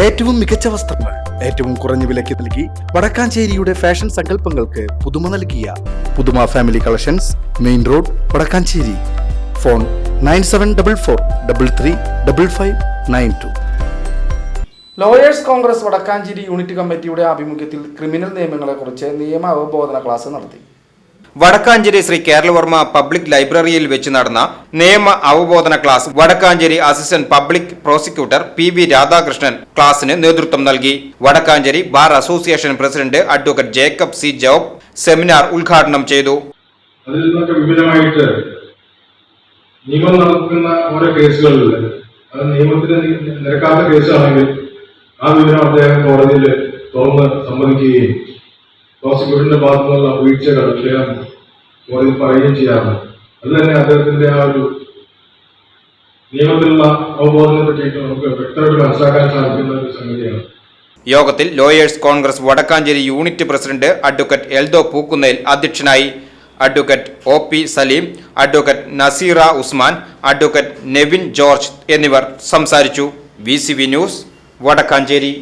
ഏറ്റവും മികച്ച വസ്ത്രങ്ങൾ ഏറ്റവും കുറഞ്ഞ വിലയ്ക്ക് നൽകി വടക്കാഞ്ചേരിയുടെ ഫാഷൻ സങ്കല്പങ്ങൾക്ക് പുതുമ നൽകിയ പുതുമ family collections, main road, Vadakkanchery. Phone 9744335592. Lawyers Congress Vadakkanchery unit കമ്മിറ്റിയുടെ ആഭിമുഖ്യത്തിൽ ക്രിമിനൽ നിയമങ്ങളെക്കുറിച്ച് നിയമ അവബോധന ക്ലാസ് നടത്തി. വടക്കാഞ്ചേരി ശ്രീ കേരളവർമ്മ പബ്ലിക് ലൈബ്രറിയിൽ വെച്ച് നടന്ന നിയമ അവബോധന class Vadakkanchery assistant public prosecutor PV Radhakrishnan ക്ലാസിന് നേതൃത്വം നൽകി. Vadakkanchery bar association president advocate Jacob C. Job seminar ഉദ്ഘാടനം ചെയ്തു. അതിൽ നിന്നൊക്കെ വിപുലമായിട്ട് നിയമം നടക്കുന്ന ഓരോ കേസുകളിൽ അത് നിയമത്തിന് നിരക്കാത്ത കേസാണെങ്കിൽ ആ വിവരം അദ്ദേഹം കോടതിയിൽ തുറന്ന് സമ്മതിക്കുകയും പ്രോസിക്യൂട്ടറിന്റെ ഭാഗത്തു നിന്നുള്ള വീഴ്ചകൾ അദ്ദേഹം കോടതിയിൽ പറയുകയും ചെയ്യാറുണ്ട്. അത് തന്നെ അദ്ദേഹത്തിന്റെ ആ ഒരു നിയമത്തിലുള്ള അവബോധത്തെ പറ്റിയിട്ട് നമുക്ക് വ്യക്തമായിട്ട് മനസ്സിലാക്കാൻ സാധിക്കുന്ന ഒരു സംഗതിയാണ്. യോഗത്തിൽ lawyers Congress Vadakkanchery unit president advocate Eldho Pookkunnel അധ്യക്ഷനായി. Advocate OP Saleem, advocate Naseera Usman, advocate Nevin George എന്നിവർ സംസാരിച്ചു. VCV news Vadakkanchery.